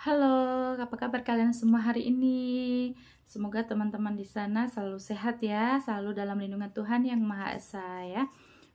Halo, apa kabar kalian semua hari ini? Semoga teman-teman di sana selalu sehat ya, selalu dalam lindungan Tuhan yang Maha Esa ya.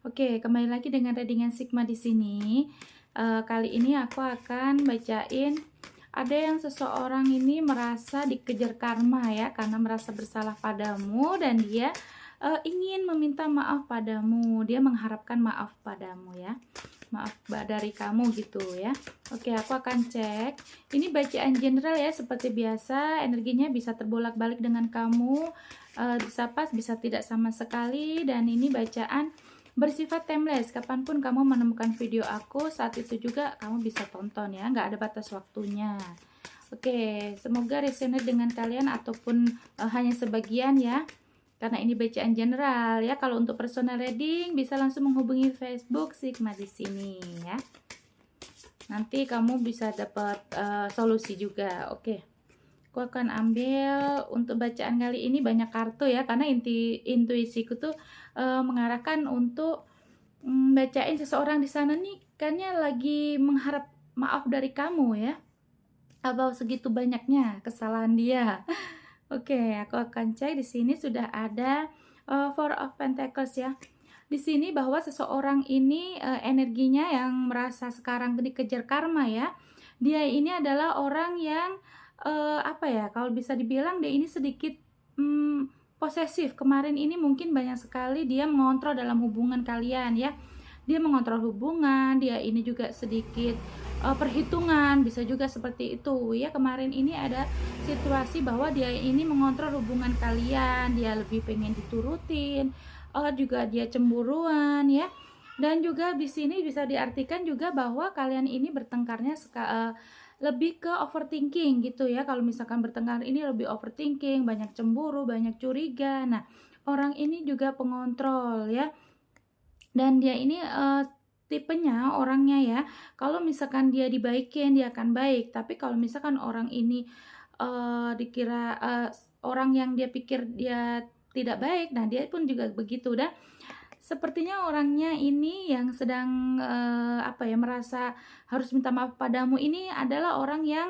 Oke, kembali lagi dengan readingan Sigma di sini. Kali ini aku akan bacain ada yang seseorang ini merasa dikejar karma ya, karena merasa bersalah padamu dan dia ingin meminta maaf padamu. Dia mengharapkan maaf padamu ya. Maaf dari kamu gitu ya. Oke, aku akan cek. Ini bacaan general ya, seperti biasa. Energinya bisa terbolak-balik dengan kamu, bisa pas, bisa tidak sama sekali. Dan ini bacaan bersifat timeless. Kapanpun kamu menemukan video aku, saat itu juga kamu bisa tonton ya, nggak ada batas waktunya. Oke, semoga resonate dengan kalian ataupun hanya sebagian ya, karena ini bacaan general ya. Kalau untuk personal reading bisa langsung menghubungi Facebook Sigma di sini ya. Nanti kamu bisa dapat solusi juga. Oke. Aku akan ambil untuk bacaan kali ini banyak kartu ya, karena intuisiku tuh mengarahkan untuk bacain seseorang di sana nih kayaknya lagi mengharap maaf dari kamu ya. Apa segitu banyaknya kesalahan dia. Oke, aku akan cek. Di sini sudah ada Four of Pentacles ya. Di sini bahwa seseorang ini energinya yang merasa sekarang dikejar karma ya. Dia ini adalah orang yang apa ya? Kalau bisa dibilang dia ini sedikit posesif. Kemarin ini mungkin banyak sekali dia mengontrol dalam hubungan kalian ya. Dia mengontrol hubungan, dia ini juga sedikit perhitungan, bisa juga seperti itu ya. Kemarin ini ada situasi bahwa dia ini mengontrol hubungan kalian, dia lebih pengen diturutin, juga dia cemburuan ya. Dan juga di sini bisa diartikan juga bahwa kalian ini bertengkarnya lebih ke overthinking gitu ya. Kalau misalkan bertengkar ini lebih overthinking, banyak cemburu, banyak curiga. Nah, orang ini juga pengontrol ya. Dan dia ini tipenya orangnya ya, kalau misalkan dia dibaikin dia akan baik, tapi kalau misalkan orang ini dikira orang yang dia pikir dia tidak baik, nah dia pun juga begitu. Dan sepertinya orangnya ini yang sedang apa ya, merasa harus minta maaf padamu ini adalah orang yang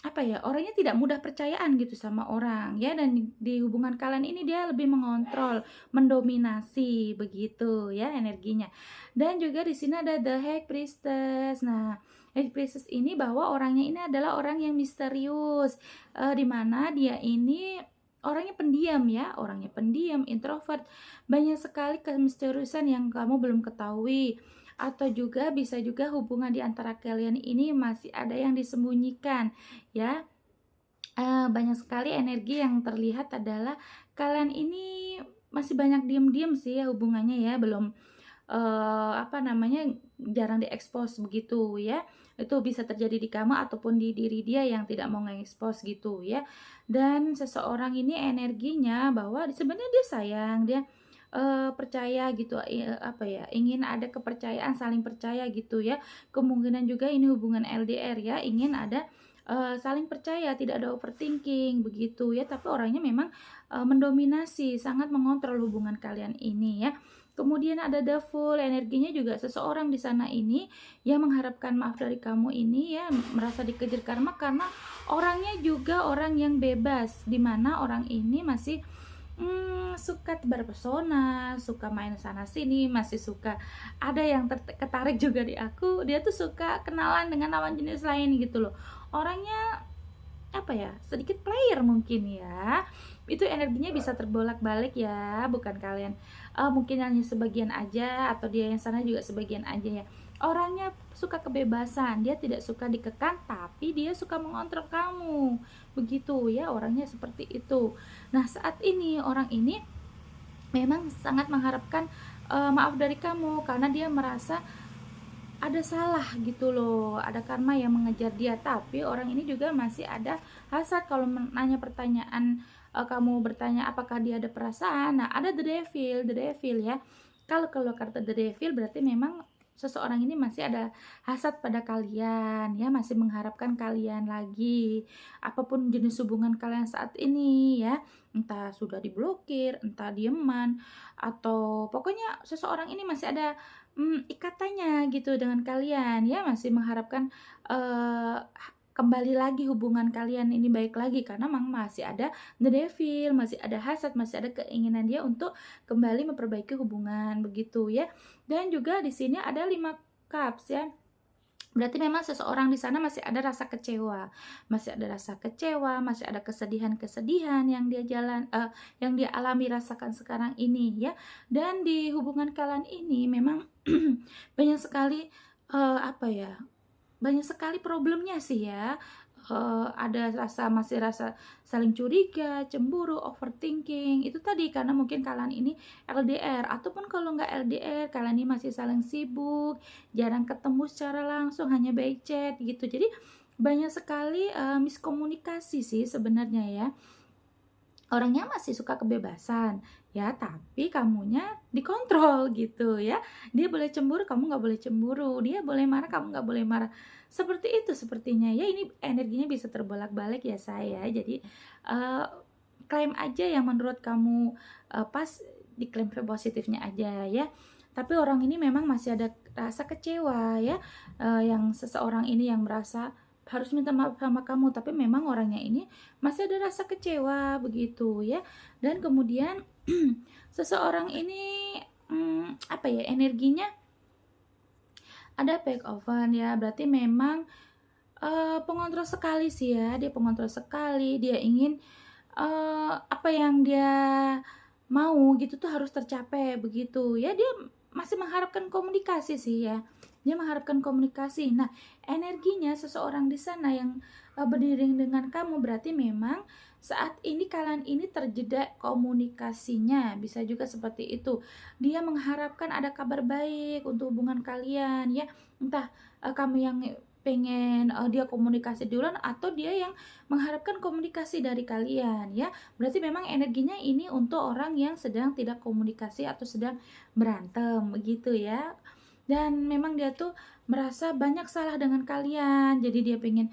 apa ya, orangnya tidak mudah percayaan gitu sama orang ya. Dan di hubungan kalian ini dia lebih mengontrol, mendominasi begitu ya energinya. Dan juga di sini ada the High Priestess. Nah, High Priestess ini bahwa orangnya ini adalah orang yang misterius, dimana dia ini orangnya pendiam ya, orangnya pendiam, introvert. Banyak sekali kemisteriusan yang kamu belum ketahui, atau juga bisa juga hubungan di antara kalian ini masih ada yang disembunyikan ya. Banyak sekali energi yang terlihat adalah kalian ini masih banyak diem-diem sih ya hubungannya ya, belum apa namanya, jarang diekspos begitu ya. Itu bisa terjadi di kamu ataupun di diri dia yang tidak mau nge-expose gitu ya. Dan seseorang ini energinya bahwa sebenarnya dia sayang, dia percaya gitu, apa ya, ingin ada kepercayaan, saling percaya gitu ya. Kemungkinan juga ini hubungan LDR ya, ingin ada saling percaya, tidak ada overthinking begitu ya. Tapi orangnya memang mendominasi, sangat mengontrol hubungan kalian ini ya. Kemudian ada the Fool, energinya juga seseorang di sana ini yang mengharapkan maaf dari kamu ini ya, merasa dikejar karma karena orangnya juga orang yang bebas, dimana orang ini masih suka tebar pesona, suka main sana sini, masih suka ada yang ketarik juga di aku. Dia tuh suka kenalan dengan lawan jenis lain gitu loh. Orangnya apa ya, sedikit player mungkin ya. Itu energinya bisa terbolak-balik ya, bukan kalian mungkin hanya sebagian aja, atau dia yang sana juga sebagian aja ya. Orangnya suka kebebasan, dia tidak suka dikekang, tapi dia suka mengontrol kamu begitu ya, orangnya seperti itu. Nah, saat ini orang ini memang sangat mengharapkan maaf dari kamu, karena dia merasa ada salah gitu loh, ada karma yang mengejar dia. Tapi orang ini juga masih ada hasad. Kalau nanya pertanyaan, kamu bertanya apakah dia ada perasaan, nah ada the devil ya. Kalau kartu the devil berarti memang seseorang ini masih ada hasad pada kalian ya, masih mengharapkan kalian lagi, apapun jenis hubungan kalian saat ini ya, entah sudah diblokir, entah dieman, atau pokoknya seseorang ini masih ada ikatannya gitu dengan kalian ya, masih mengharapkan, kembali lagi hubungan kalian ini baik lagi karena memang masih ada the devil, masih ada hasad, masih ada keinginan dia untuk kembali memperbaiki hubungan begitu ya. Dan juga di sini ada 5 cups ya. Berarti memang seseorang di sana masih ada rasa kecewa, masih ada rasa kecewa, masih ada kesedihan-kesedihan yang yang dia alami rasakan sekarang ini ya. Dan di hubungan kalian ini memang banyak sekali, apa ya, banyak sekali problemnya sih ya, ada masih rasa saling curiga, cemburu, overthinking, itu tadi karena mungkin kalian ini LDR, ataupun kalau nggak LDR, kalian ini masih saling sibuk, jarang ketemu secara langsung, hanya by chat gitu. Jadi banyak sekali, miskomunikasi sih sebenarnya ya. Orangnya masih suka kebebasan, ya, tapi kamunya dikontrol gitu ya. Dia boleh cemburu, kamu nggak boleh cemburu. Dia boleh marah, kamu nggak boleh marah. Seperti itu sepertinya ya, ini energinya bisa terbolak-balik ya saya. Jadi, klaim aja yang menurut kamu, pas, diklaim positifnya aja ya. Tapi orang ini memang masih ada rasa kecewa ya, yang seseorang ini yang merasa harus minta maaf sama kamu, tapi memang orangnya ini masih ada rasa kecewa begitu ya. Dan kemudian seseorang ini, apa ya, energinya ada back oven ya, berarti memang, pengontrol sekali sih ya, dia pengontrol sekali, dia ingin, apa yang dia mau gitu tuh harus tercapai begitu ya, dia masih mengharapkan komunikasi sih ya, dia mengharapkan komunikasi. Nah, energinya seseorang di sana yang, beriring dengan kamu berarti memang saat ini kalian ini terjeda komunikasinya, bisa juga seperti itu. Dia mengharapkan ada kabar baik untuk hubungan kalian ya, entah, kamu yang pengen, dia komunikasi duluan atau dia yang mengharapkan komunikasi dari kalian ya. Berarti memang energinya ini untuk orang yang sedang tidak komunikasi atau sedang berantem begitu ya. Dan memang dia tuh merasa banyak salah dengan kalian, jadi dia pengen,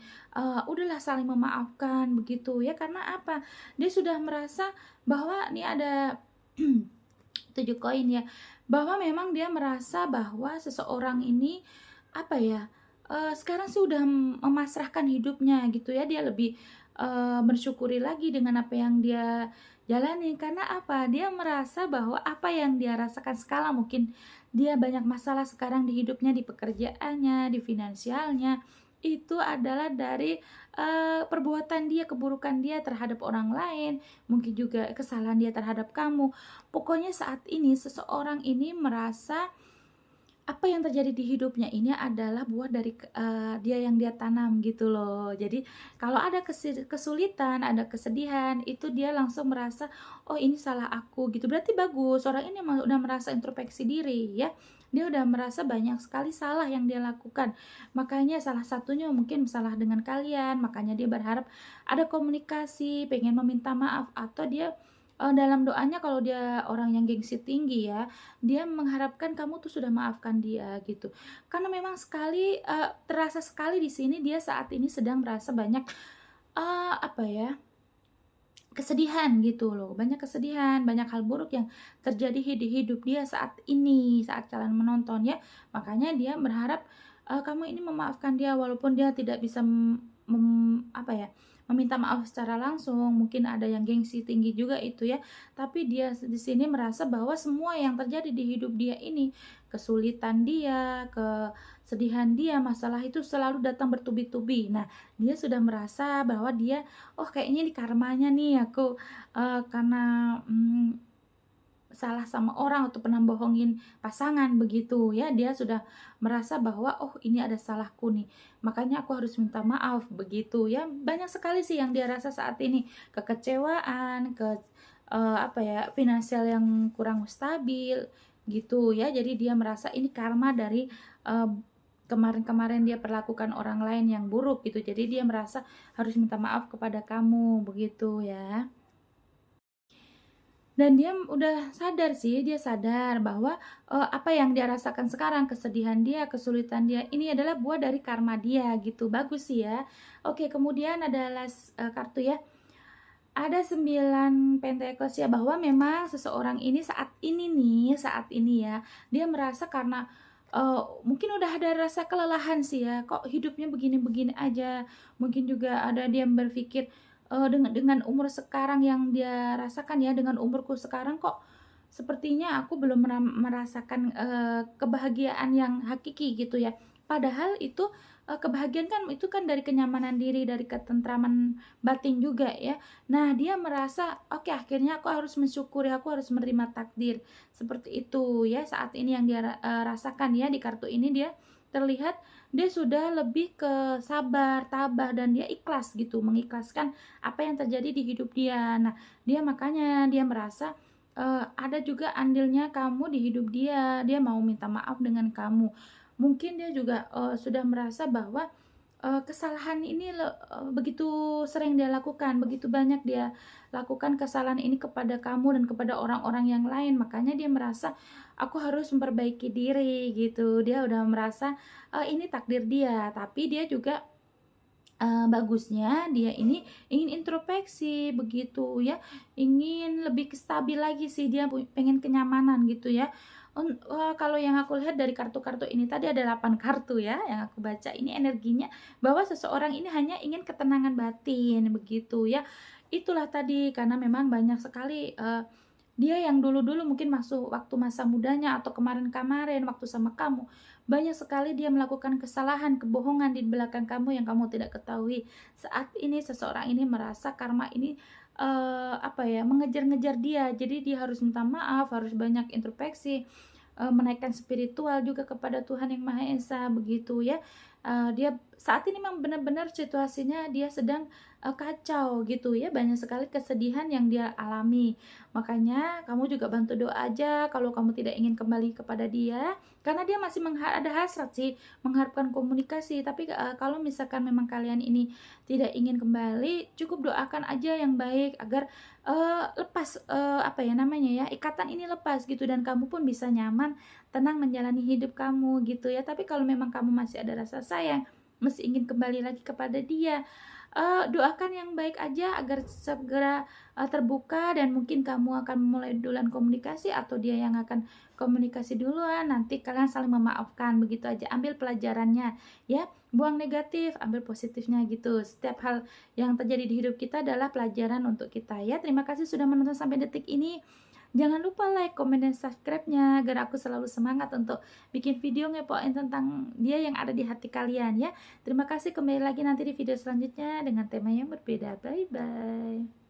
udahlah saling memaafkan begitu ya. Karena apa? Dia sudah merasa bahwa ini ada 7 koin ya, bahwa memang dia merasa bahwa seseorang ini, apa ya, sekarang sih udah memasrahkan hidupnya gitu ya, dia lebih, bersyukuri lagi dengan apa yang dia jalani. Karena apa? Dia merasa bahwa apa yang dia rasakan sekarang, mungkin dia banyak masalah sekarang di hidupnya, di pekerjaannya, di finansialnya, itu adalah dari, perbuatan dia, keburukan dia terhadap orang lain, mungkin juga kesalahan dia terhadap kamu. Pokoknya saat ini seseorang ini merasa apa yang terjadi di hidupnya ini adalah buah dari dia yang dia tanam gitu loh. Jadi kalau ada kesulitan, ada kesedihan, itu dia langsung merasa, "Oh, ini salah aku," gitu. Berarti bagus, orang ini udah merasa introspeksi diri ya. Dia udah merasa banyak sekali salah yang dia lakukan. Makanya salah satunya mungkin salah dengan kalian, makanya dia berharap ada komunikasi, pengen meminta maaf, atau dia, dalam doanya kalau dia orang yang gengsi tinggi ya, dia mengharapkan kamu tuh sudah maafkan dia gitu. Karena memang sekali, terasa sekali di sini dia saat ini sedang merasa banyak, apa ya, kesedihan gitu loh, banyak kesedihan, banyak hal buruk yang terjadi di hidup dia saat ini, saat kalian menonton ya. Makanya dia berharap, kamu ini memaafkan dia walaupun dia tidak bisa apa ya, meminta maaf secara langsung, mungkin ada yang gengsi tinggi juga itu ya. Tapi dia di sini merasa bahwa semua yang terjadi di hidup dia ini, kesulitan dia, kesedihan dia, masalah itu selalu datang bertubi-tubi. Nah, dia sudah merasa bahwa dia, "Oh, kayaknya ini karmanya nih aku, karena, salah sama orang atau pernah bohongin pasangan," begitu ya. Dia sudah merasa bahwa, "Oh, ini ada salahku nih, makanya aku harus minta maaf," begitu ya. Banyak sekali sih yang dia rasa saat ini, kekecewaan, apa ya, finansial yang kurang stabil, gitu ya. Jadi dia merasa ini karma dari, eee, kemarin-kemarin dia perlakukan orang lain yang buruk gitu. Jadi dia merasa harus minta maaf kepada kamu, begitu ya. Dan dia udah sadar sih, dia sadar bahwa, apa yang dia rasakan sekarang, kesedihan dia, kesulitan dia, ini adalah buah dari karma dia gitu, bagus sih ya. Oke, kemudian ada kartu ya, ada 9 pentakel ya, bahwa memang seseorang ini saat ini nih, saat ini ya, dia merasa karena mungkin udah ada rasa kelelahan sih ya, kok hidupnya begini-begini aja. Mungkin juga ada dia berpikir, dengan umur sekarang yang dia rasakan ya, dengan umurku sekarang kok sepertinya aku belum merasakan, kebahagiaan yang hakiki gitu ya. Padahal itu, kebahagiaan kan itu kan dari kenyamanan diri, dari ketentraman batin juga ya. Nah, dia merasa, "Oke, akhirnya aku harus mensyukuri, aku harus menerima takdir." Seperti itu ya, saat ini yang dia rasakan ya, di kartu ini dia terlihat dia sudah lebih ke sabar, tabah, dan dia ikhlas gitu, mengikhlaskan apa yang terjadi di hidup dia. Nah, dia makanya dia merasa, ada juga andilnya kamu di hidup dia, dia mau minta maaf dengan kamu. Mungkin dia juga, sudah merasa bahwa, kesalahan ini begitu sering dia lakukan, begitu banyak dia lakukan kesalahan ini kepada kamu dan kepada orang-orang yang lain, makanya dia merasa, "Aku harus memperbaiki diri," gitu. Dia udah merasa, ini takdir dia, tapi dia juga bagusnya dia ini ingin introspeksi begitu ya, ingin lebih stabil lagi sih, dia pengen kenyamanan gitu ya. Kalau yang aku lihat dari kartu-kartu ini tadi ada 8 kartu ya yang aku baca, ini energinya bahwa seseorang ini hanya ingin ketenangan batin begitu ya. Itulah tadi karena memang banyak sekali, dia yang dulu-dulu mungkin masuk waktu masa mudanya atau kemarin-kemarin waktu sama kamu, banyak sekali dia melakukan kesalahan, kebohongan di belakang kamu yang kamu tidak ketahui. Saat ini seseorang ini merasa karma ini, apa ya, mengejar-ngejar dia. Jadi dia harus minta maaf, harus banyak introspeksi, menaikkan spiritual juga kepada Tuhan Yang Maha Esa, begitu ya. Dia saat ini memang benar-benar situasinya dia sedang, kacau gitu ya, banyak sekali kesedihan yang dia alami. Makanya kamu juga bantu doa aja kalau kamu tidak ingin kembali kepada dia, karena dia masih ada hasrat sih, mengharapkan komunikasi. Tapi, kalau misalkan memang kalian ini tidak ingin kembali, cukup doakan aja yang baik agar, lepas, apa ya namanya ya, ikatan ini lepas gitu dan kamu pun bisa nyaman, tenang menjalani hidup kamu gitu ya. Tapi kalau memang kamu masih ada rasa sayang, masih ingin kembali lagi kepada dia, doakan yang baik aja agar segera, terbuka dan mungkin kamu akan mulai duluan komunikasi atau dia yang akan komunikasi duluan, nanti kalian saling memaafkan, begitu aja. Ambil pelajarannya ya, buang negatif, ambil positifnya gitu. Setiap hal yang terjadi di hidup kita adalah pelajaran untuk kita ya. Terima kasih sudah menonton sampai detik ini. Jangan lupa like, komen, dan subscribe-nya agar aku selalu semangat untuk bikin video ngepoin tentang dia yang ada di hati kalian ya. Terima kasih, kembali lagi nanti di video selanjutnya dengan tema yang berbeda. Bye bye.